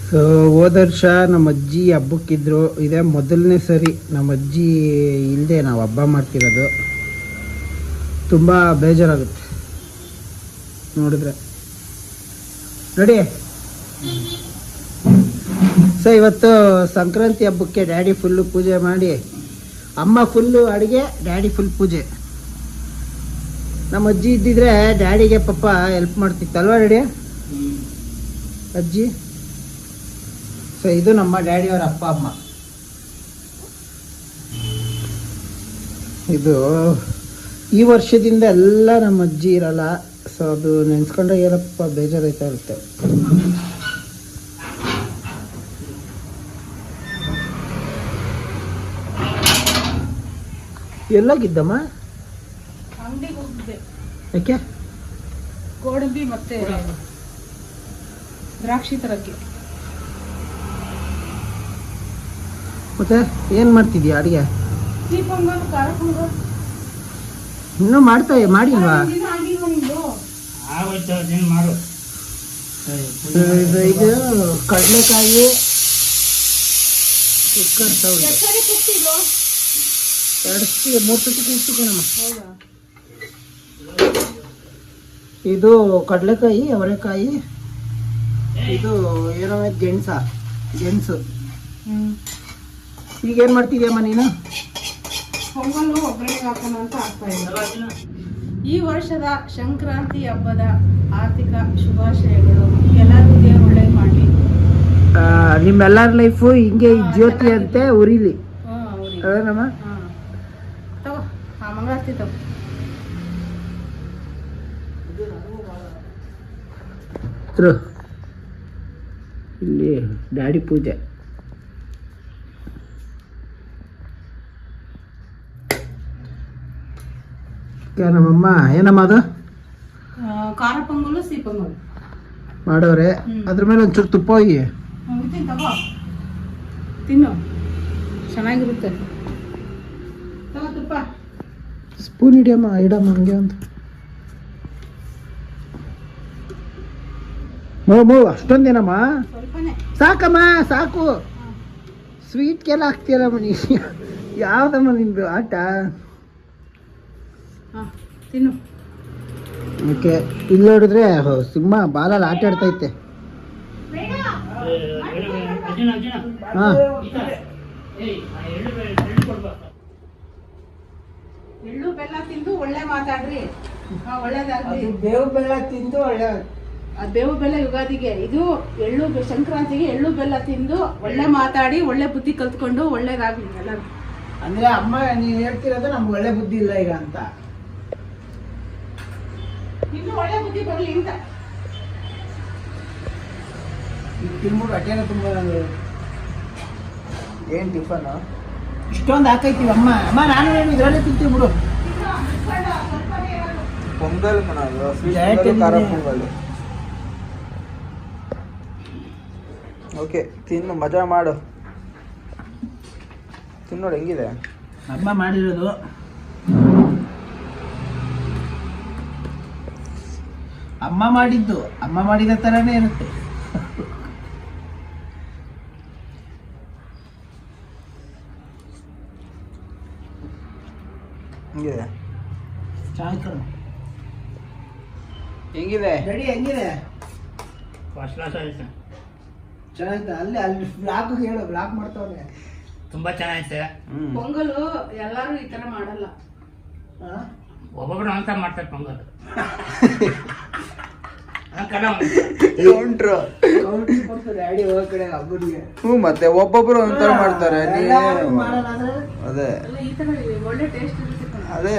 So ಹೋದ ವರ್ಷ ನಮ್ಮ ಅಜ್ಜಿ ಹಬ್ಬಕ್ಕಿದ್ರು. ಇದೇ ಮೊದಲನೇ ಸರಿ ನಮ್ಮ ಅಜ್ಜಿ ಇಲ್ಲದೆ ನಾವು ಹಬ್ಬ ಮಾಡ್ತಿರೋದು. ತುಂಬ ಬೇಜಾರಾಗುತ್ತೆ ನೋಡಿದ್ರೆ. ನೋಡಿ, ಸೊ ಇವತ್ತು ಸಂಕ್ರಾಂತಿ ಹಬ್ಬಕ್ಕೆ ಡ್ಯಾಡಿ ಫುಲ್ಲು ಪೂಜೆ ಮಾಡಿ, ಅಮ್ಮ ಫುಲ್ಲು ಅಡುಗೆ, ಡ್ಯಾಡಿ ಫುಲ್ ಪೂಜೆ. ನಮ್ಮ ಅಜ್ಜಿ ಇದ್ದಿದ್ರೆ ಡ್ಯಾಡಿಗೆ ಪಾಪ ಹೆಲ್ಪ್ ಮಾಡ್ತಿತ್ತಲ್ವಾ ಡ್ಯಾಡಿ? ಅಜ್ಜಿ. ಸೊ ಇದು ನಮ್ಮ ಡ್ಯಾಡಿಯವರ ಅಪ್ಪ ಅಮ್ಮ. ಇದು ಈ ವರ್ಷದಿಂದ ಎಲ್ಲ ನಮ್ಮ ಅಜ್ಜಿ ಇರಲ್ಲ. ಸೊ ಅದು ನೆನ್ಸ್ಕೊಂಡ್ರೆ ಏನಪ್ಪ ಬೇಜಾರಾಯ್ತಾ ಇರುತ್ತೆ. ಎಲ್ಲೋಗಿದ್ದಮ್ಮ? ಅಂಗಡಿಗೆ ಹೋಗಿದ್ದೆ. ಯಾಕೆ? ಗೋಡಂಬಿ ಮತ್ತೆ ದ್ರಾಕ್ಷಿ ತರಕ್ಕೆ. ಮತ್ತೆ ಏನು ಮಾಡ್ತಿದ್ಯಾ ಅಡುಗೆ? ಈ ಪೊಂಗಲ್, ಖಾರ ಪೊಂಗಲ್ ಇನ್ನೂ ಮಾಡಿಲ್ವಾ? ಮಾಡು. ಇದು ಕಡಲೆಕಾಯಿ ಕುಕ್ಕರ್ ಸೌಂಡ್. 2-3 ಸತಿ ಕೂತ್ಕಣಮ್ಮ. ಇದು ಕಡಲೆಕಾಯಿ, ಅವರೆಕಾಯಿ, ಇದು ಏನೋ ಗೆಣಸು. ಈಗೇನು ಮಾಡ್ತಿದ್ಯಮ್ಮ ನೀನು? ಪೊಂಗಲ್ಲು ಒಗ್ಗರಣೆಗೆ ಹಾಕೋಣ ಅಂತ ಆಗ್ತಾ ಇಲ್ಲ. ಈ ವರ್ಷದ ಸಂಕ್ರಾಂತಿ ಹಬ್ಬದ ಆರ್ಥಿಕ ಶುಭಾಶಯಗಳು. ಎಲ್ಲರಿಗೂ ದೇವರು ಒಳ್ಳೇದು ಮಾಡಲಿ. ನಿಮ್ಮೆಲ್ಲರ ಲೈಫು ಹಿಂಗೆ ಈ ಜ್ಯೋತಿ ಅಂತೆ ಉರಿಲಿ. ಅದೇನಮ್ಮ? ತಗೋ ಆ ಮಂಗಳಾರತಿ ತಗೋ. ಇಲ್ಲಿ ಡ್ಯಾಡಿ ಪೂಜೆ. ನಮ್ಮಮ್ಮ ಏನಮ್ಮ ಅದು? ಖಾರ ಪೊಂಗಲು, ಸಿಹಿ ಪೊಂಗಲು ಮಾಡೋರೆ. ಅದ್ರ ಮೇಲೆ ಒಂಚೂರು ತುಪ್ಪ ಹೋಗಿ ತಗೋ, ತಿನ್ನು, ಚೆನ್ನಾಗಿರುತ್ತೆ. ತಗೋ ತುಪ್ಪ. ಸ್ಪೂನ್ ಇಡಮ್ಮ ಹಂಗೆ ಅಂತ. ಅಷ್ಟೊಂದೇನಮ್ಮ? ಸ್ವಲ್ಪನೇ ಸಾಕಮ್ಮ, ಸಾಕು. ಸ್ವೀಟ್ಗೆಲ್ಲ ಹಾಕ್ತೀಯಲ್ಲಮ್ಮ ನೀ. ಯಾವ್ದಮ್ಮ ನಿಂದು ಆಟ? ತಿನ್ನು. ಓಕೆ. ಇಲ್ಲಿ ನೋಡಿದ್ರೆ ಸಿಂಹ ಬಾಲಲ್ಲಿ ಆಟ ಆಡ್ತೈತೆ. ಹಾಂ, ಎಳ್ಳು ಬೆಲ್ಲ ತಿಂದು ಒಳ್ಳೆ ಮಾತಾಡ್ರಿ. ಒಳ್ಳೇದಾಗ್ಲಿ. ಬೇವು ಬೆಲ್ಲ ತಿಂದು ಒಳ್ಳೆ. ಬೇವು ಬೆಲ್ಲ ಯುಗಾದಿಗೆ, ಇದು ಎಳ್ಳು ಸಂಕ್ರಾಂತಿಗೆ ಎಳ್ಳು ಬೆಲ್ಲ ತಿಂದು ಒಳ್ಳೆ ಮಾತಾಡಿ ಒಳ್ಳೆ ಬುದ್ಧಿ ಕಲ್ತ್ಕೊಂಡು ಒಳ್ಳೇದಾಗ್ಲಿ ಎಲ್ಲರೂ. ಅಂದ್ರೆ ಅಮ್ಮ ನೀವ್ ಹೇಳ್ತಿರೋದು ನಮ್ಗೆ ಒಳ್ಳೆ ಬುದ್ಧಿ ಇಲ್ಲ ಈಗ ಅಂತ. ಇನ್ನು ಒಳ್ಳೆ ಬುದ್ಧಿ ಬರ್ಲಿ ಅಂತ. ಈಗ ತಿನ್ಬಿಟ್ಟು ಹೊಟ್ಟೆನ ತುಂಬ. ಏನ್ ಟಿಫನ್ ಇಷ್ಟೊಂದು ಹಾಕೈತೀವಿ ಅಮ್ಮ? ಅಮ್ಮ ನಾನು ಏನು ಇದರಲ್ಲೇ ತಿಂತೀವಿ ಬಿಡು. ಪೊಂಗಲ್ ಖಾರ ಪೊಂಗಲ್. ಓಕೆ, ತಿನ್ನು, ಮಜಾ ಮಾಡು. ತಿನ್ನೋಡು ಹೆಂಗಿದೆ ಅಮ್ಮ ಮಾಡಿರೋದು. ಅಮ್ಮ ಮಾಡಿದ್ದು ಅಮ್ಮ ಮಾಡಿದ ಥರನೇ ಇರುತ್ತೆ. ಹೆಂಗಿದೆ? ಚೆನ್ನಾಗಿ ಹೆಂಗಿದೆ? ರೆಡಿ. ಹೆಂಗಿದೆ? ಫಸ್ಟ್ ಕ್ಲಾಸ್ ಆಯ್ತು. ಚೆನ್ನಾಗಿತ್ತು. ಅಲ್ಲಿ ಬ್ಲಾಕ್ ಹೇಳು, ಬ್ಲಾಕ್ ಮಾಡ್ತಾವೆ. ತುಂಬಾ ಚೆನ್ನಾಗೈತೆ. ಪೊಂಗಲು ಎಲ್ಲಾರು ಈ ತರ ಮಾಡಲ್ಲ. ಒಬ್ಬೊಬ್ರು ಅಂತ ಮಾಡ್ತಾರೆ ಪೊಂಗಲ್. ಡ್ಯಾಡಿ ಹೋಗೋ ಕಡೆ ಹಬ್ಬನಿಗೆ. ಮತ್ತೆ ಒಬ್ಬೊಬ್ರು ಒಂಥರ ಮಾಡ್ತಾರೆ. ಅದೇ ಈ ತರ ಒಳ್ಳೆ ಟೇಸ್ಟ್ ಇರುತ್ತೆ. ಅದೇ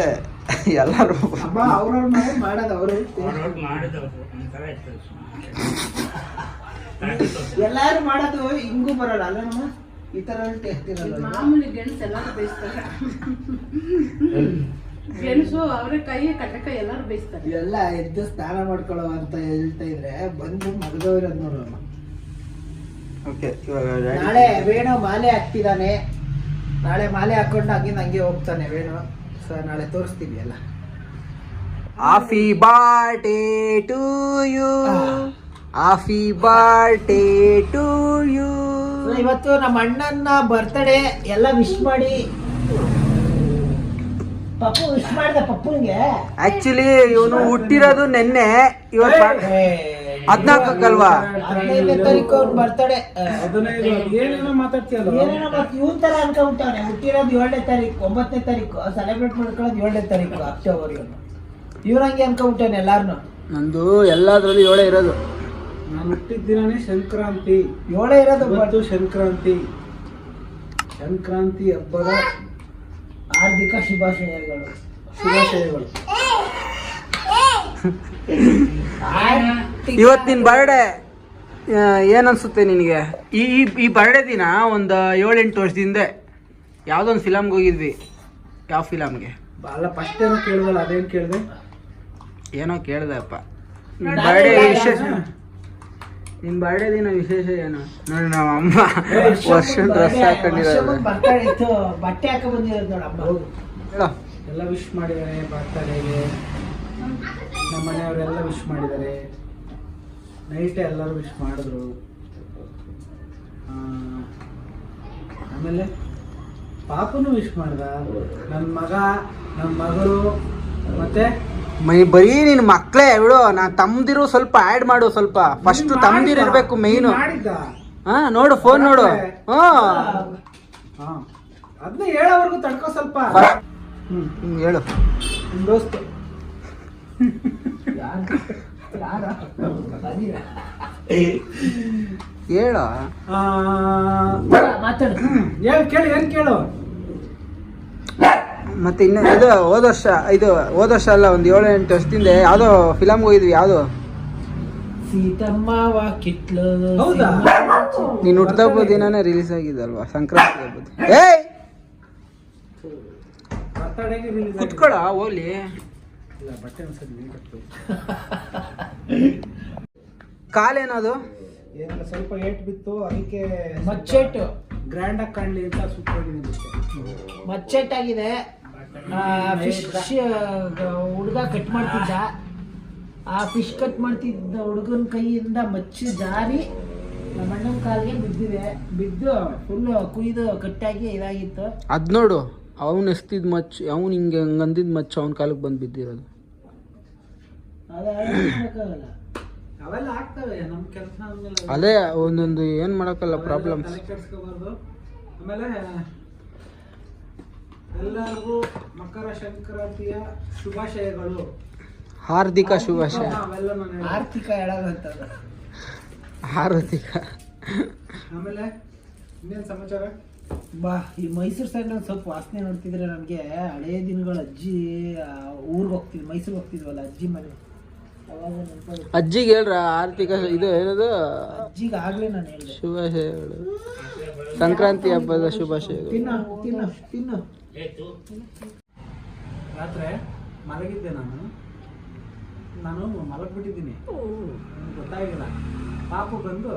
ಎಲ್ಲರೂ ಅವ್ರವ್ರ ಮಾಡೋದು ಅವರು ಎಲ್ಲಾರು ಮಾಡೋದು ಹಿಂಗೂ ಬರಲ್ಲ ಅಲ್ಲ ನಮ್ಮ ಈ ತರ ಟೇಸ್ಟ್ ಇರಲ್ಲ. ಮಾಮೂಲಿ ಗೆಣಸು ಎಲ್ಲಾರು ಬೇಯಿಸ್ತಾರೆ. ಗೆಣಸು, ಅವರೆಕಾಯಿ, ಕಡಲೆಕಾಯಿ ಎಲ್ಲಾರು ಬೇಯಿಸ್ತಾರೆ. ಎಲ್ಲ ಎದ್ದು ಸ್ನಾನ ಮಾಡ್ಕೊಳ್ಳೋ ಅಂತ ಹೇಳ್ತಾ ಇದ್ರೆ ಬಂದು ಮಗದವ್ರದ್ ನೋಡೋಣ. ನಾಳೆ ವೇಣು ಮಾಲೆ ಹಾಕ್ತಿದ್ದಾನೆ. ನಾಳೆ ಮಾಲೆ ಹಾಕೊಂಡು ಹಂಗಿಂದ ಹಂಗೆ ಹೋಗ್ತಾನೆ ವೇಣು. ಸೊ ನಾಳೆ ತೋರಿಸ್ತೀವಿ ಎಲ್ಲ. Happy birthday to you. Happy birthday to you. ಇವತ್ತು ನಮ್ಮ ಅಣ್ಣನ ಬರ್ತಡೇ ಎಲ್ಲ ವಿಶ್ ಮಾಡಿ. ಪಪ್ಪು ವಿಶ್ ಮಾಡಿದೆ ಪಪ್ಪುನ್ಗೆ. ಆಕ್ಚುಲಿ ಇವನು ಹುಟ್ಟಿರೋದು ನೆನ್ನೆ, ಇವತ್ತು 14 15ನೇ ತಾರೀಕು ಅವ್ನ ಬರ್ತಡೇ. ಏನೇನೋ ಮಾತಾಡ್ತೀಯಲ್ಲ, ಇವನ್ ತರ ಅನ್ಕೊಂಡ್ಬಿಟ್ಟವ್ನೆ. ಹುಟ್ಟಿರೋದು 7ನೇ ತಾರೀಕು, 9ನೇ ತಾರೀಕು ಸೆಲೆಬ್ರೇಟ್ ಮಾಡ್ಕೊಳ್ಳೋದು 7ನೇ ತಾರೀಕು ಅಕ್ಟೋಬರ್. ಇವ್ರಂಗೆ ಅನ್ಕೊಂಡ್ಬಿಟ್ಟವ್ನೆ ಎಲ್ಲಾರ್ನು. ನಂದು ಎಲ್ಲಾದ್ರಲ್ಲೂ 7 ಇರೋದು. ನಾನು ಹುಟ್ಟಿದ ದಿನನೇ ಸಂಕ್ರಾಂತಿ. 7 ಇರೋದು. ಇವತ್ತು ಸಂಕ್ರಾಂತಿ ಹಬ್ಬದ ಹಾರ್ದಿಕ ಶುಭಾಶಯಗಳು. ಇವತ್ತು ನಿನ್ ಬರ್ಡೇ ಏನ್ ಅನ್ಸುತ್ತೆ ನಿನಗೆ? ಈ ಬರ್ಡೇ ದಿನ ಒಂದು 7-8 ವರ್ಷದಿಂದ ಯಾವ್ದೋ ಒಂದು ಫಿಲಮ್ಗೆ ಹೋಗಿದ್ವಿ. ಯಾವ ಫಿಲಮ್ಗೆ? ಅಲ್ಲ, ಫಸ್ಟ್ ಏನೋ ಕೇಳಿದಲ್ಲ, ಅದೇನು ಕೇಳಿದೆ? ಏನೋ ಕೇಳ್ದಪ್ಪ. ಬರ್ಡೇ ವಿಶೇಷ, ನಿನ್ ಬರ್ಡೇ ದಿನ ವಿಶೇಷ ಏನು? ನೋಡಿ ನಮ್ಮ ಅಮ್ಮ ವರ್ಷ ಡ್ರೆಸ್ ಹಾಕೊಂಡಿರೋದು, ಬಟ್ಟೆ ಹಾಕ ಬಂದಿರೋದು ನೋಡಮ್ಮ. ಹೇಳೋ. ಎಲ್ಲ ವಿಶ್ ಮಾಡಿದ್ದಾರೆ ಬರ್ತಡೇಗೆ. ನಮ್ಮ ಮನೆಯವರೆಲ್ಲ ವಿಶ್ ಮಾಡಿದ್ದಾರೆ. ನೈಟೇ ಎಲ್ಲರೂ ವಿಶ್ ಮಾಡಿದ್ರು. ಆಮೇಲೆ ಪಾಪನು ವಿಶ್ ಮಾಡ್ದ. ನನ್ನ ಮಗ, ನಮ್ಮ ಮಗಳು, ಮತ್ತೆ ಬರೀ ನಿನ್ ಮಕ್ಳೇ ಬಿಡು. ನಾ ತಮ್ದಿರು ಸ್ವಲ್ಪ ಆಡ್ ಮಾಡು. ಸ್ವಲ್ಪ ಫಸ್ಟ್ ತಮ್ದಿರ್ ಇರ್ಬೇಕು ಮೇಯ್ನು. ಮಾಡಿದ್ದ. ಹಾ ನೋಡು, ಫೋನ್ ನೋಡು. ಅದನ್ನ ಹೇಳೋವರೆಗೂ ತಡ್ಕೋ ಸ್ವಲ್ಪ. ಹೇಳು. ನಿಮ್ ದೋಸ್ತು ಹೇಳು. ಮಾತಾಡು. ಕೇಳು, ಏನ್ ಕೇಳು. ಮತ್ತೆ ಇನ್ನು ಇದು ಹೋದ ವರ್ಷ ಅಲ್ಲ, ಒಂದು 7-8 ವರ್ಷದಿಂದ ಯಾವ್ದೋ ಫಿಲಮ್ಗೆ ಹೋಗಿದ್ವಿ. ಯಾವ್ದು? ಸೀತಮ್ಮವ ಕಿಟ್ಲು. ಹೌದಾ? ನೀನ್ ಹುಟ್ಟದ ದಿನಾನೇ ರಿಲೀಸ್ ಆಗಿದಲ್ವಾ, ಸಂಕ್ರಾಂತಿ ಹಬ್ಬದ. ಏಯ್ ಬರ್ತಡೇಗೆ ರಿಲೀಸ್. ಕುತ್ಕೊಳ ಹೋಗ್ಲಿ. ಇಲ್ಲ, ಬಟ್ಟೆ ಅನ್ಸದ್ ನೀಟು. ಕಾಲೇನದು? ಏನಿಲ್ಲ, ಸ್ವಲ್ಪ ಏಟ್ ಬಿತ್ತು, ಅದಕ್ಕೆ ಮಚ್ಚೆಟ್ಟು ಗ್ರ್ಯಾಂಡ್ ಆಗಿ ಕಾಣ್ಲಿ ಅಂತ ಸುತ್ತಿದ್ದೀನಿ. ಮಚ್ಚೆಟ್ಟಾಗಿದೆ. ಫಿಶ್ ಹುಡುಗ ಕಟ್ ಮಾಡ್ತಿದ್ದ. ಆ ಫಿಶ್ ಕಟ್ ಮಾಡ್ತಿದ್ದ ಹುಡುಗನ ಕೈಯಿಂದ ಮಚ್ಚು ಜಾರಿ ನಮ್ಮ ಅಣ್ಣನ ಕಾಲಿಗೆ ಬಿದ್ದು ಫುಲ್ ಕುಯ್ದು ಕಟ್ಟಾಗಿ ಇದಾಗಿತ್ತು. ಅದ್ ನೋಡು, ಅವನು ಎಸ್ತಿದ್ ಮಚ್ಚು, ಅವನು ಹಿಂಗೆ ಹಂಗಂದಿದ್ ಮಚ್ಚು ಅವನ ಕಾಲಕ್ಕೆ ಬಂದು ಬಿದ್ದಿರೋದು. ಅವೆಲ್ಲ ಆಗ್ತವೆ ನಮ್ಮ ಕೆಲಸ ಅಂದ್ಮೇಲೆ. ಅದೇ ಒಂದೊಂದು ಏನ್ ಮಾಡಕ್ಕಲ್ಲ ಪ್ರಾಬ್ಲಮ್. ಕೆಡಿಸ್ಕೋಬಾರ್ದು. ಆಮೇಲೆ ಎಲ್ಲರಿಗೂ ಮಕರ ಸಂಕ್ರಾಂತಿಯ ಶುಭಾಶಯಗಳು. ಹಾರ್ದಿಕ ಶುಭಾಶಯ. ಅವೆಲ್ಲ ನಾನು ಆರ್ಥಿಕ ಹೇಳೋದಂತದ. ಹಾರ್ದಿಕ. ಆಮೇಲೆ ಇನ್ನೇನು ಸಮಾಚಾರ? ಬಾ, ಈ ಮೈಸೂರು ಸೈಡ್ ಸ್ವಲ್ಪ ವಾಸನೆ ನೋಡ್ತಿದ್ರೆ ನಮಗೆ ಹಳೇ ದಿನಗಳ ಅಜ್ಜಿ ಊರಿಗೆ ಹೋಗ್ತಿದ್ವಿ, ಮೈಸೂರಿಗೆ ಹೋಗ್ತಿದ್ವಲ್ಲ ಅಜ್ಜಿ ಮನೆ, ಅವಾಗ ನೆನಪಾಗುತ್ತೆ. ಅಜ್ಜಿಗೆ ಹೇಳ್ರ ಆರ್ಥಿಕ ಇದು ಏನದು ಅಜ್ಜಿಗೆ ಆಗ್ಲೇ ನಾನು ಹೇಳಿದೆ ಶುಭಾಶಯಗಳು, ಸಂಕ್ರಾಂತಿ ಹಬ್ಬದ ಶುಭಾಶಯಗಳು. ತಿನ್ನು. ರಾತ್ರಿ ಮಲಗಿದ್ದೆ ನಾನು ಮಲಗ್ಬಿಟ್ಟಿದ್ದೀನಿ, ಗೊತ್ತಾಗಿಲ್ಲ. ಪಾಪು ಬಂದು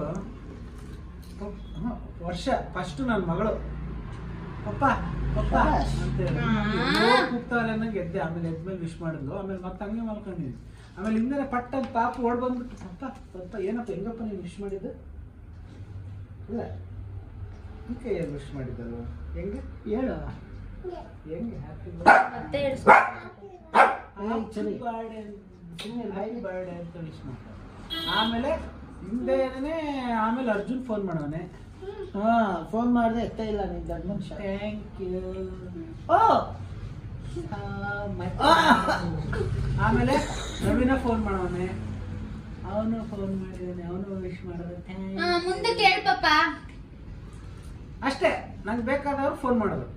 ವರ್ಷ ಫಸ್ಟ್ ನನ್ನ ಮಗಳು ಪಪ್ಪ ಅಂತೇಳಿ ಕೂಗ್ತಾರೆ ಅನ್ನಂಗೆ ಎದ್ದೆ. ಆಮೇಲೆ ಎದ್ಮೇಲೆ ವಿಶ್ ಮಾಡಿದ್ಲು. ಆಮೇಲೆ ಮತ್ತೆ ಹಂಗೆ ಮಲ್ಕೊಂಡಿದ್ವಿ. ಆಮೇಲೆ ಹಿಂದೆ ಪಟ್ಟ ಪಾಪು ಓಡ್ ಬಂದ್ಬಿಟ್ಟು ಪಪ್ಪ ಏನಪ್ಪ ಹೆಂಗಪ್ಪ ನೀನು ವಿಶ್ ಮಾಡಿದ್ದು? ಇಲ್ಲ ಈಕೆ ಏನು ವಿಶ್ ಮಾಡಿದ್ದಲ್ವ? ಹೆಂಗೆ ಹೇಳು, ಹೆಂಗೆ ಹ್ಯಾಪಿ ಬರ್ಡೇ ಅಂತ ವಿಶ್ ಮಾಡ್ತಾರೆ. ಆಮೇಲೆ ಹಿಂದೆನೇ ಆಮೇಲೆ ಅರ್ಜುನ್ ಫೋನ್ ಮಾಡವನೆ. ಫೋನ್ ಮಾಡಿದೆ ಎತ್ತ ಇಲ್ಲ ನೀನು ದೊಡ್ಡ ಮನುಷ್ಯ. Thank you. ಆಮೇಲೆ ನವೀನ ಫೋನ್ ಮಾಡವನೆ, ಅವನು ಫೋನ್ ಮಾಡಿದಾನೆ, ಅವನು ವಿಶ್ ಮಾಡೋದು. ಮುಂದೆ ಕೇಳು ಪಾಪ. ಅಷ್ಟೇ, ನಂಗೆ ಬೇಕಾದವ್ರು ಫೋನ್ ಮಾಡೋದು,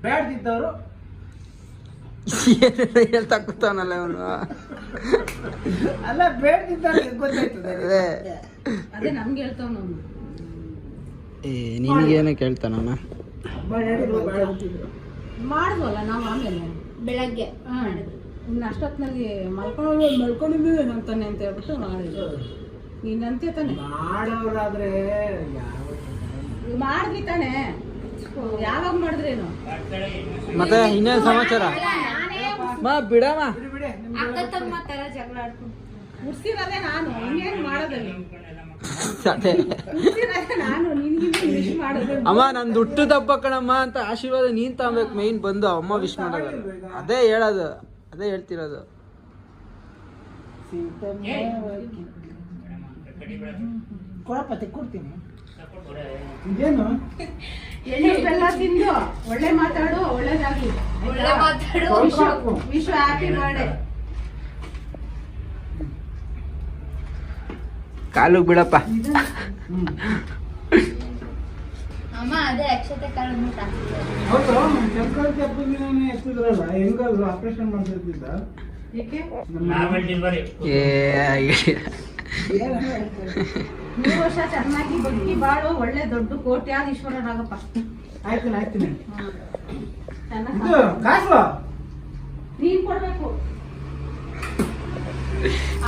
ಬೇಡದಿದ್ದವರು ಹೇಳ್ತಾ ಕೂತಾನಲ್ಲ ಅವನು. ಅಲ್ಲ ಬೇಡದಿದ್ದವ್ರಿಗೆ ಗೊತ್ತಾಯ್ತದೆ. ಅದೇ ನಮ್ಗೆ ಹೇಳ್ತಾವ. ನಾವು ನಿನಗೇನು ಕೇಳ್ತಾನಮ್ಮ? ಮಾಡಿದ್ವಲ್ಲ ನಾವು ಆಮೇಲೆ ಬೆಳಗ್ಗೆ ಇನ್ನು ಅಷ್ಟೊತ್ತಿನಲ್ಲಿ ಮಲ್ಕೊಂಡಿದ್ದೀವಿ ಅಂತಾನೆ ಅಂತ ಹೇಳ್ಬಿಟ್ಟು ಮಾಡಿದ್ರು. ನೀನಂತೆ ತಾನೆ ಮಾಡೋರಾದ್ರೆ ಮಾಡಿದ್ವಿ ತಾನೆ, ಯಾವಾಗ ಮಾಡಿದ್ರೇನು? ಮತ್ತೆ ಇನ್ನೇನು ಸಮಾಚಾರ? ಬಿಡಮ್ಮ. ಅಕ್ಕ ತಮ್ಮ ತರ ಜಗಳ ಆಡ್ಕೊಂಡು ಹುಡ್ಸಿರೋದೇ ನಾನು ಇನ್ನೇನು ಮಾಡೋದಲ್ಲಿ ಅದೇ ಹುಡ್ಸಿರೋದೇ ನಾನು ನಿನ್ಗಿಂತ ವಿಶ್ ಮಾಡೋದು ಅಮ್ಮ ನಂದು ಹುಟ್ಟು ದಬ್ಬ ಕಣಮ್ಮ ಅಂತ ಆಶೀರ್ವಾದ ನೀನ್ ತಗೋಬೇಕು ಮೇನ್ ಬಂದು ಅಮ್ಮ ವಿಶ್ ಮಾಡೋದು ಅದೇ ಹೇಳೋದು ಅದೇ ಹೇಳ್ತಿರೋದು. ಕೊಡಪ್ಪ ಕೊಡ್ತೀನಿ. ಇದೇನು ಎಳ್ಳು ಬೆಲ್ಲ ತಿಂದು ಒಳ್ಳೆ ಮಾತಾಡು, ಒಳ್ಳೇದಾಗ್ಲಿ. ಒಳ್ಳೆ ಮಾತಾಡು. Wish happy birthday. ಕಾಲು ಬಿಡಪ್ಪ. ಅಮ್ಮ ಅದೇ ಅಕ್ಷತೆ ಕಾಳು ಮುಟ್ಟ. ಹೌದು ಸಂಕ್ರಾಂತಿ ಹಬ್ಬದ ದಿನನೇ ಎತ್ತಿದ್ರಲ್ಲ, ಹೆಂಗಲ್ವ ಆಪರೇಷನ್ ಮಾಡ್ತಿದ್ದ ಏಕೆ ಏ 3 ವರ್ಷ ಚೆನ್ನಾಗಿ ಬದುಕಿ ಬಾಳು, ಒಳ್ಳೆ ದೊಡ್ಡ ಕೋಟ್ಯಾಧೀಶ್ವರನಾಗಪ್ಪ. ಆಯ್ತೀನಿ ಚೆನ್ನಾಗಿ ಇದು ಕಾಸು ನೀನ್ ಕೊಡ್ಬೇಕು,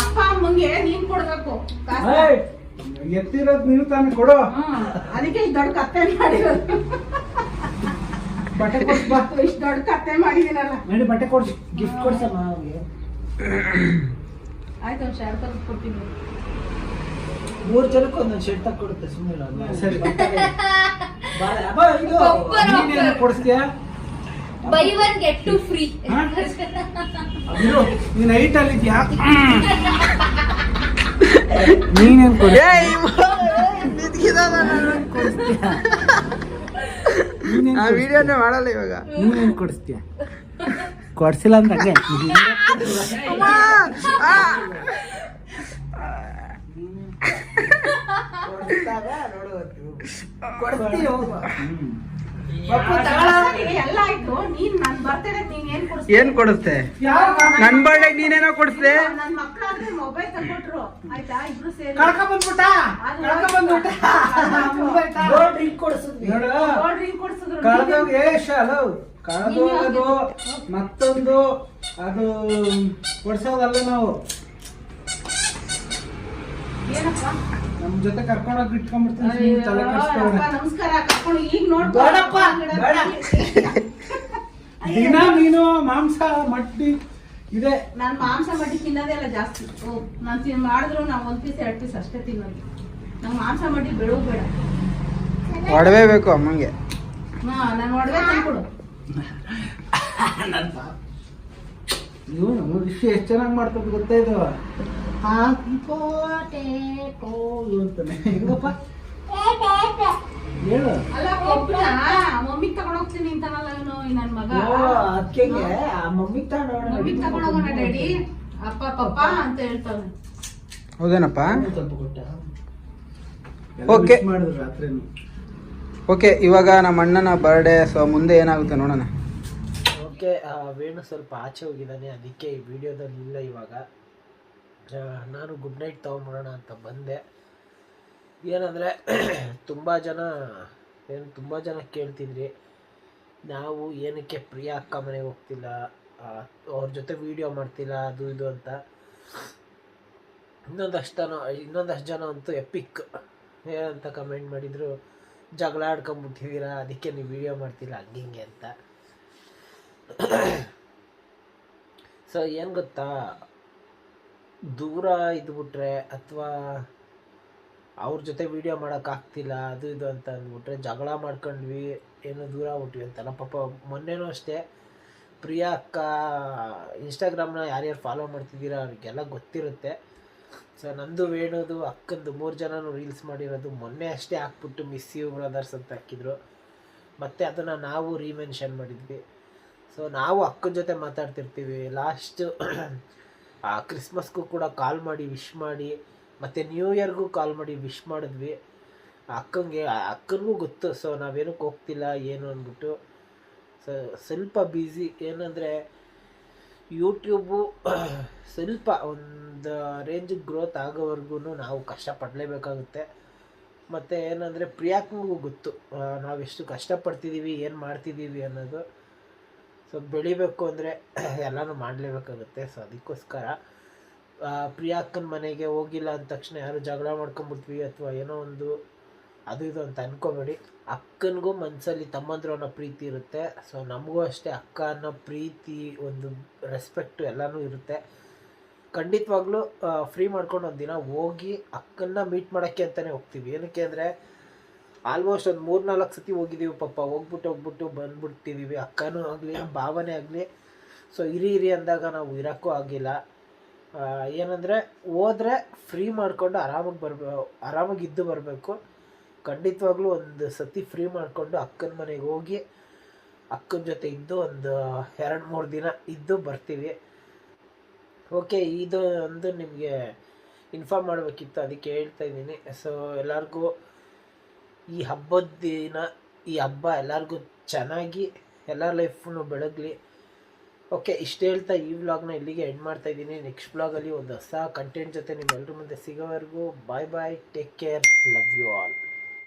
ಅಪ್ಪ ಅಮ್ಮಂಗೆ ನೀನ್ ಕೊಡ್ಬೇಕು ಕಾಸು. ಏಯ್, ಎತ್ತಿರೋದ್ ನೀವು ತಾನೇ ಕೊಡು. ಅದಕ್ಕೆ ಇಷ್ಟು ದೊಡ್ಡ ಕತ್ತೆ ಮಾಡಿರೋದು. ಬಟ್ಟೆ ಕೊಡ್ಸ್ ಬಾ. ಇಷ್ಟು ದೊಡ್ಡ ಕತ್ತೆ ಮಾಡಿದೀನಲ್ಲ. ನಡಿ ಬಟ್ಟೆ ಕೊಡ್ಸ್. ಗಿಫ್ಟ್ ಕೊಡ್ಸಮ್ಮ ಅವ್ರಿಗೆ. ಆಯ್ತು, ಒಂದು ಶರ್ಟ್ ತಂದು ಕೊಡ್ತೀನಿ. 3 ಜನಕ್ಕೆ ಒಂದೊಂದು ಶರ್ಟ್ ತಕ್ಕೊಡುತ್ತೆ ಸುಮ್ಮನೆ. ಸರಿ. ಒಬ್ಬರು ನೀನೇನು ಕೊಡಿಸ್ತೀಯಾ? Buy one get two free. ಇರು, ನೀನ್ ಹೈಟ್ ಅಲ್ಲಿ ಇದ್ಯಾ? ನೀನೇನ್ ಕೊಡಿ. ಆ ವಿಡಿಯೋನೇ ಮಾಡಲ್ಲ ಇವಾಗ. ನೀನೇನ್ ಕೊಡಿಸ್ತೀಯ? ಕೊಡ್ಸಿಲ್ಲ ಅಂದ್ರೆ ಹಂಗೆ. ಕೊಡ್ತೀನಿ ಹೋಗು. ಎಲ್ಲ ಆಯ್ತು. ನೀನ್ ನನ್ ಬರ್ತಡೇ ನೀನ್ ಏನ್ ಕೊಡ್ಸ್ತೀಯ? ಏನ್ ಕೊಡಿಸ್ತೆ? ನನ್ ಬರ್ಡೇ ನೀನೇನೋ ಕೊಡಿಸ್ತೆ. ನನ್ ಮಕ್ಳಾದ್ರೆ ಮೊಬೈಲ್ ತಂದ್ಕೊಟ್ರು ಆಯ್ತಾ, ಇಬ್ರು ಸೇರಿ ಕಳ್ಕೊಂಡ್ಬಿಟ್ಟ. Gold ring ಕೊಡ್ಸಿದ್ವಿ. ನೋಡು, ಗೋಲ್ಡ್ ರಿಂಗ್ ಕೊಡ್ಸಿದ್ರು. ಕಳೆದೋಗಿ ಕಳೆದೋಗೋದು ಮತ್ತೊಂದು ಅದು ಕೊಡ್ಸೋದಲ್ಲ ನಾವು. ಏನಪ್ಪ? ನಮ್ ಜೊತೆ ಕರ್ಕೊಂಡೋಗಿ ಇಟ್ಕೊಂಡ್ಬಿಡ್ತೀನಿ. ತಲೆ ಅಯ್ಯೋ, ಕೆಡಿಸ್ಕೊಬೇಡ. ಅಪ್ಪ, ನಮಸ್ಕಾರ ಕರ್ಕೊಂಡು ಈಗ ನೋಡ್ಕೊ. ಬೇಡಪ್ಪ, ಬೇಡ. ದಿನ ನೀನು ಮಾಂಸ ಮಟ್ಟಿ ಇದೆ. ನಾನ್ ಮಾಂಸ ಮಡ್ಡಿ ತಿನ್ನೋದೇ ಇಲ್ಲ ಜಾಸ್ತಿ. ನಾನ್ ಮಾಡಿದ್ರು ನಾ 1 ಪೀಸ್ 2 ಪೀಸ್ ಅಷ್ಟೇ ತಿನ್ನೋದು. ನಂಗೆ ಮಾಂಸ ಮಡ್ಡಿ ಬೇಡ. ಒಡವೆ ಬೇಕು ಅಮ್ಮಂಗೆ. ನಾನು ಒಡವೆ ತಂದ್ಕೊಡು. ನೀವು ನಮ್ಮ ವಿಷಯ ಎಷ್ಟು ಚೆನ್ನಾಗಿ ಮಾಡ್ತದ ಗೊತ್ತಾ ಇದು. ಅಂತಾನೆ ಹೆಂಗಪ್ಪ ಹೇಳು. ಅಲ್ಲ ಒಬ್ಬನ ಮಮ್ಮಿಗೆ ತಗೊಂಡ್ ಹೋಗ್ತೀನಿ ಅಂತಾನಲ್ಲ ಇವನು ನನ್ ಮಗ. ಅದಕ್ಕೆ ಆ ಮಮ್ಮಿಗೆ ಮಮ್ಮಿಗೆ ತಗೊಂಡ್ ಹೋಗೋಣ ಡ್ಯಾಡಿ, ಅಪ್ಪ ಪಪ್ಪ ಅಂತ ಹೇಳ್ತಾನೆ. ಹೌದೇನಪ್ಪ? ಸ್ವಲ್ಪ ಕೊಟ್ಟ. ಓಕೆ. ಮಾಡಿದ್ರು ರಾತ್ರಿನು. ಓಕೆ, ಇವಾಗ ನಮ್ಮ ಅಣ್ಣನ ಬರ್ಡೇ. ಸೊ ಮುಂದೆ ಏನಾಗುತ್ತೆ ನೋಡೋಣ. ಓಕೆ, ವೇಣು ಸ್ವಲ್ಪ ಆಚೆ ಹೋಗಿದ್ದಾನೆ, ಅದಕ್ಕೆ ಈ ವಿಡಿಯೋದಲ್ಲಿ ಇಲ್ಲ ಇವಾಗ. ನಾನು ಗುಡ್ ನೈಟ್ ತೊಗೊಂಬಿಡೋಣ ಅಂತ ಬಂದೆ. ಏನಂದರೆ ತುಂಬ ಜನ ಕೇಳ್ತಿದ್ರಿ, ನಾವು ಏನಕ್ಕೆ ಪ್ರಿಯಾ ಅಕ್ಕ ಮನೆಗೆ ಹೋಗ್ತಿಲ್ಲ, ಅವ್ರ ಜೊತೆ ವೀಡಿಯೋ ಮಾಡ್ತಿಲ್ಲ, ಅದು ಇದು ಅಂತ. ಇನ್ನೊಂದಷ್ಟು ಜನ ಅಂತೂ ಎಪಿಕ್ ಏನಂತ ಕಮೆಂಟ್ ಮಾಡಿದರು, ಜಗಳ ಆಡ್ಕೊಂಬಿಟ್ಟಿದ್ದೀರಾ, ಅದಕ್ಕೆ ನೀವು ವೀಡಿಯೋ ಮಾಡ್ತಿಲ್ಲ ಹಂಗೆ ಅಂತ. ಸೊ ಏನು ಗೊತ್ತಾ, ದೂರ ಇದ್ಬಿಟ್ರೆ ಅಥವಾ ಅವ್ರ ಜೊತೆ ವೀಡಿಯೋ ಮಾಡೋಕ್ಕಾಗ್ತಿಲ್ಲ ಅದು ಇದು ಅಂತ ಅಂದ್ಬಿಟ್ರೆ ಜಗಳ ಮಾಡ್ಕೊಂಡ್ವಿ, ಏನೋ ದೂರ ಆಗ್ಬಿಟ್ವಿ ಅಂತಲ್ಲ. ಪಾಪ ಮೊನ್ನೆನೂ ಅಷ್ಟೇ, ಪ್ರಿಯಾ ಅಕ್ಕ ಇನ್ಸ್ಟಾಗ್ರಾಮ್ನ ಯಾರ್ಯಾರು ಫಾಲೋ ಮಾಡ್ತಿದ್ದೀರಾ ಅವ್ರಿಗೆಲ್ಲ ಗೊತ್ತಿರುತ್ತೆ. ಸೊ ನಂದು ವೇಣುದು ಅಕ್ಕಂದು 3 ಜನನೂ ರೀಲ್ಸ್ ಮಾಡಿರೋದು ಮೊನ್ನೆ ಅಷ್ಟೇ ಹಾಕ್ಬಿಟ್ಟು ಮಿಸ್ ಯು ಬ್ರದರ್ಸ್ ಅಂತ ಹಾಕಿದ್ರು. ಮತ್ತು ಅದನ್ನು ನಾವು ರೀಮೆನ್ಷನ್ ಮಾಡಿದ್ವಿ. ಸೊ ನಾವು ಅಕ್ಕನ ಜೊತೆ ಮಾತಾಡ್ತಿರ್ತೀವಿ. ಲಾಸ್ಟು ಕ್ರಿಸ್ಮಸ್ಗೂ ಕೂಡ ಕಾಲ್ ಮಾಡಿ ವಿಶ್ ಮಾಡಿ, ಮತ್ತು ನ್ಯೂ ಇಯರ್ಗೂ ಕಾಲ್ ಮಾಡಿ ವಿಶ್ ಮಾಡಿದ್ವಿ. ಅಕ್ಕನಿಗೂ ಗೊತ್ತು. ಸೊ ನಾವೇನಕ್ಕೆ ಹೋಗ್ತಿಲ್ಲ ಏನು ಅಂದ್ಬಿಟ್ಟು. ಸೊ ಸ್ವಲ್ಪ ಬ್ಯುಸಿ, ಏನಂದರೆ ಯೂಟ್ಯೂಬು ಸ್ವಲ್ಪ ಒಂದು ರೇಂಜಿಗೆ ಗ್ರೋತ್ ಆಗೋವರೆಗೂ ನಾವು ಕಷ್ಟಪಡಲೇಬೇಕಾಗುತ್ತೆ. ಮತ್ತು ಏನಂದರೆ ಪ್ರಿಯಾಕ್ಕನಿಗೂ ಗೊತ್ತು ನಾವೆಷ್ಟು ಕಷ್ಟಪಡ್ತಿದ್ದೀವಿ, ಏನು ಮಾಡ್ತಿದ್ದೀವಿ ಅನ್ನೋದು. ಸೊ ಬೆಳಿಬೇಕು ಅಂದರೆ ಎಲ್ಲನೂ ಮಾಡಲೇಬೇಕಾಗುತ್ತೆ. ಸೊ ಅದಕ್ಕೋಸ್ಕರ ಪ್ರಿಯಾಕ್ಕನ ಮನೆಗೆ ಹೋಗಿಲ್ಲ ಅಂದ ತಕ್ಷಣ ಯಾರು ಜಗಳ ಮಾಡ್ಕೊಂಬಿಟ್ವಿ ಅಥವಾ ಏನೋ ಒಂದು ಅದು ಇದು ಅಂತ ಅಂದ್ಕೋಬೇಡಿ. ಅಕ್ಕನಿಗೂ ಮನಸ್ಸಲ್ಲಿ ತಮ್ಮಂದ್ರು ಅನ್ನೋ ಪ್ರೀತಿ ಇರುತ್ತೆ. ಸೊ ನಮಗೂ ಅಷ್ಟೇ ಅಕ್ಕ ಅನ್ನೋ ಪ್ರೀತಿ, ಒಂದು ರೆಸ್ಪೆಕ್ಟು ಎಲ್ಲನೂ ಇರುತ್ತೆ. ಖಂಡಿತವಾಗ್ಲೂ ಫ್ರೀ ಮಾಡ್ಕೊಂಡು ಒಂದಿನ ಹೋಗಿ ಅಕ್ಕನ್ನ ಮೀಟ್ ಮಾಡೋಕ್ಕೆ ಅಂತಲೇ ಹೋಗ್ತೀವಿ. ಏನಕ್ಕೆ ಅಂದರೆ ಆಲ್ಮೋಸ್ಟ್ ಒಂದು 3-4 ಸತಿ ಹೋಗಿದ್ದೀವಿ ಪಾಪ. ಹೋಗ್ಬಿಟ್ಟು ಬಂದ್ಬಿಟ್ಟಿದ್ದೀವಿ. ಅಕ್ಕನೂ ಆಗಲಿ ಭಾವನೆ ಆಗಲಿ. ಸೊ ಇರಿ ಅಂದಾಗ ನಾವು ಇರೋಕ್ಕೂ ಆಗಿಲ್ಲ. ಏನಂದರೆ ಹೋದರೆ ಫ್ರೀ ಮಾಡಿಕೊಂಡು ಆರಾಮಾಗಿ ಇದ್ದು ಬರಬೇಕು. ಖಂಡಿತವಾಗ್ಲೂ ಒಂದು ಸತಿ ಫ್ರೀ ಮಾಡಿಕೊಂಡು ಅಕ್ಕನ ಮನೆಗೆ ಹೋಗಿ ಅಕ್ಕನ ಜೊತೆ ಇದ್ದು ಒಂದು 2-3 ದಿನ ಇದ್ದು ಬರ್ತೀವಿ. ಓಕೆ, ಇದು ಒಂದು ನಿಮಗೆ ಇನ್ಫಾರ್ಮ್ ಮಾಡಬೇಕಿತ್ತು, ಅದಕ್ಕೆ ಹೇಳ್ತಾ ಇದ್ದೀನಿ. ಸೊ ಎಲ್ಲರಿಗೂ ಈ ಹಬ್ಬದ ದಿನ, ಈ ಹಬ್ಬ ಎಲ್ಲರಿಗೂ ಚೆನ್ನಾಗಿ ಎಲ್ಲರ ಲೈಫನ್ನು ಬೆಳಗಲಿ. ಓಕೆ, ಇಷ್ಟು ಹೇಳ್ತಾ ಈ ವ್ಲಾಗ್ನ ಇಲ್ಲಿಗೆ ಎಂಡ್ ಮಾಡ್ತಾ ಇದ್ದೀನಿ. ನೆಕ್ಸ್ಟ್ ವ್ಲಾಗಲ್ಲಿ ಒಂದು ಹೊಸ ಕಂಟೆಂಟ್ ಜೊತೆ ನಿಮ್ಮೆಲ್ಲರ ಮುಂದೆ ಸಿಗೋವರೆಗೂ bye, take care, love you all.